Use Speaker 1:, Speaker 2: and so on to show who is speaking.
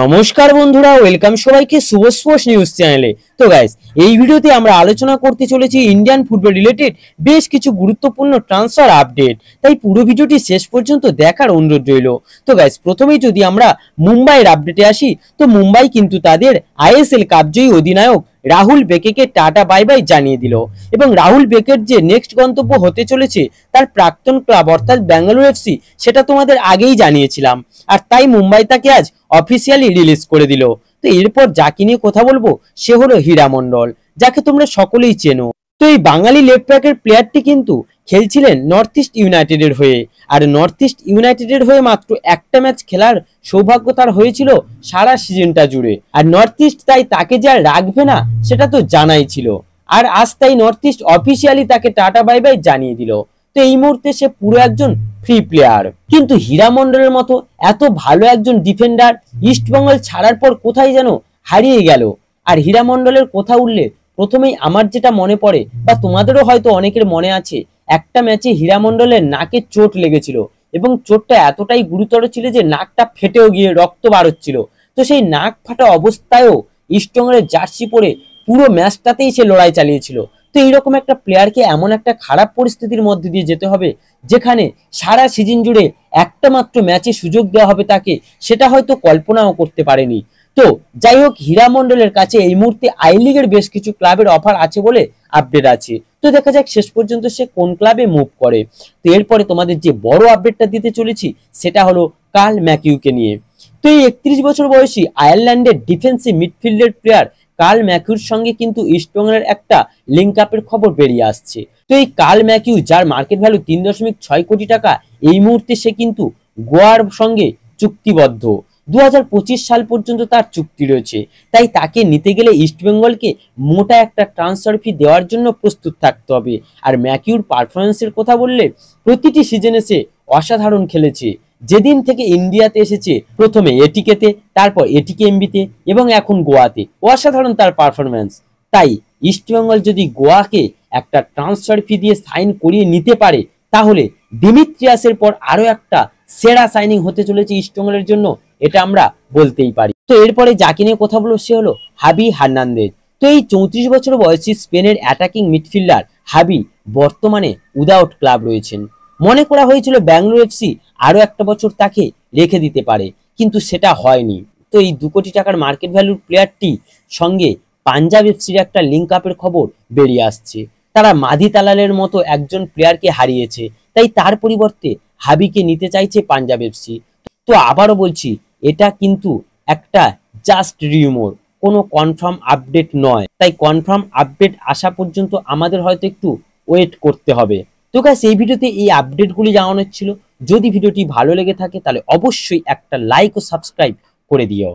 Speaker 1: নমস্কার বন্ধুরা, ওয়েলকাম সবাইকে শুভ স্পোর্টস নিউজ চ্যানেলে। তো গাইস, এই ভিডিওতে আমরা আলোচনা করতে চলেছি ইন্ডিয়ান ফুটবল রিলেটেড বেশ কিছু গুরুত্বপূর্ণ ট্রান্সফার আপডেট। তাই পুরো ভিডিওটি শেষ পর্যন্ত দেখার অনুরোধ রইল। তো গাইস, প্রথমেই যদি আমরা মুম্বাইয়ের আপডেটে আসি, তো মুম্বাই কিন্তু তাদের আইএসএল কাপজয়ী অধিনায়ক রাহুল বেকেকে টাটা বাই বাই জানিয়ে দিল এবং রাহুল বেকের যে নেক্সট গন্তব্য হতে চলেছে তার প্রাক্তন ক্লাব অর্থাৎ ব্যাঙ্গালোর এফসি, সেটা তোমাদের আগেই জানিয়েছিলাম। আর তাই মুম্বাই তাকে আজ অফিসিয়ালি রিলিজ করে দিল। তো এরপর যাকে নিয়ে কথা বলবো সে হলো হীরা মন্ডল, যাকে তোমরা সকলেই চেনো। তো এই বাঙালি লেফট ব্যাকের প্লেয়ারটি কিন্তু খেলছিলেন নর্থ ইস্ট ইউনাইটেডের হয়ে, আর নর্থ ইস্ট ইউনাইটেডের হয়ে মাত্র একটা ম্যাচ খেলার সৌভাগ্য তার হয়েছিল সারা সিজনটা জুড়ে। আর নর্থ ইস্ট তাই তাকে যে আর রাখবে না সেটা তো জানাই ছিল। আর আজ তাই নর্থ ইস্ট অফিসিয়ালি তাকে টাটা বাই বাই জানিয়ে দিল। তো এই মুহূর্তে সে পুরো একজন ফ্রি প্লেয়ার। কিন্তু হীরা মন্ডলের মতো এত ভালো একজন ডিফেন্ডার ইস্টবেঙ্গল ছাড়ার পর কোথায় যেন হারিয়ে গেল। আর হীরা মন্ডলের কথা উঠলে প্রথমেই আমার যেটা মনে পড়ে, বা তোমাদেরও হয়তো অনেকের মনে আছে, একটা ম্যাচে হীরা মন্ডলের নাকে চোট লেগেছিল এবং চোটটা এতটাই গুরুতর ছিল যে নাকটা ফেটেও গিয়ে রক্ত বার হচ্ছিল। তো সেই নাক ফাটা অবস্থায়ও ইস্টবেঙ্গলের জার্সি পরে পুরো ম্যাচটাতেই সে লড়াই চালিয়েছিল। তো এইরকম একটা প্লেয়ারকে এমন একটা খারাপ পরিস্থিতির মধ্যে দিয়ে যেতে হবে যেখানে সারা সিজন জুড়ে একটা মাত্র ম্যাচে সুযোগ দেওয়া হবে তাকে, সেটা হয়তো কল্পনাও করতে পারেনি। তো যাই হোক, হীরা মন্ডলের কাছে এই মুহূর্তে আই লিগের বেশ কিছু ক্লাবের অফার আছে বলে আপডেট আছে। তো দেখা যাক শেষ পর্যন্ত সে কোন ক্লাবে মুভ করে। তো এরপরে তোমাদের যে বড় আপডেটটা দিতে চলেছি সেটা হলো কার্ল ম্যাকিউকে নিয়ে। তো এই 31 বছর বয়সী আয়ারল্যান্ডের ডিফেন্সিভ মিডফিল্ডের প্লেয়ার কার্ল ম্যাকিউর সঙ্গে কিন্তু ইস্টবেঙ্গলের একটা লিঙ্ক আপের খবর বেরিয়ে আসছে। তো এই কার্ল ম্যাকিউ, যার মার্কেট ভ্যালু 3.6 কোটি টাকা, এই মুহূর্তে সে কিন্তু গোয়ার সঙ্গে চুক্তিবদ্ধ। 2025 সাল পর্যন্ত তার চুক্তি রয়েছে। তাই তাকে নিতে গেলে ইস্টবেঙ্গলকে মোটা একটা ট্রান্সফার ফি দেওয়ার জন্য প্রস্তুত থাকতে হবে। আর ম্যাকিউর পারফরমেন্সের কথা বললে প্রতিটি সিজনে সে অসাধারণ খেলেছে। যেদিন থেকে ইন্ডিয়াতে এসেছে, প্রথমে এটিকেতে, তারপর এটিকে এমবিতে এবং এখন গোয়াতে, অসাধারণ তার পারফরমেন্স। তাই ইস্টবেঙ্গল যদি গোয়াকে একটা ট্রান্সফার ফি দিয়ে সাইন করিয়ে নিতে পারে তাহলে ডিমিত্রিয়াসের পর আরো একটা সেরা সাইনিং হতে চলেছে ইস্টবেঙ্গলের জন্য, এটা আমরা বলতেই পারি। তো এরপরে যাকে নিয়ে কথা বলবো সে হলো হাবি হার্নান্দেজ। তো এই 34 বছর বয়সী স্পেনের অ্যাটাকিং মিডফিল্ডার হাবি বর্তমানে উইদাউট ক্লাব রয়েছেন। মনে করা হয়েছিল ব্যাঙ্গালোর এফসি আরো একটা বছর তাকে রেখে দিতে পারে, কিন্তু সেটা হয়নি। তো এই 2 কোটি টাকার মার্কেট ভ্যালুর প্লেয়ারটি সঙ্গে পাঞ্জাব এফসির একটা লিঙ্ক আপের খবর বেরিয়ে আসছে। তারা মাদি তালালের মতো একজন প্লেয়ারকে হারিয়েছে, তাই তার পরিবর্তে হাবিকে নিতে চাইছে পাঞ্জাব এফসি। তো আবারও বলছি, এটা কিন্তু একটা জাস্ট রিউমর, কোনো কনফার্ম আপডেট নয়। তাই কনফার্ম আপডেট আসা পর্যন্ত আমাদের হয়তো একটু ওয়েট করতে হবে। তো গাইস, এই ভিডিওতে এই আপডেটগুলি জানানোর ছিল। যদি ভিডিওটি ভালো লেগে থাকে তাহলে অবশ্যই একটা লাইক ও সাবস্ক্রাইব করে দিও।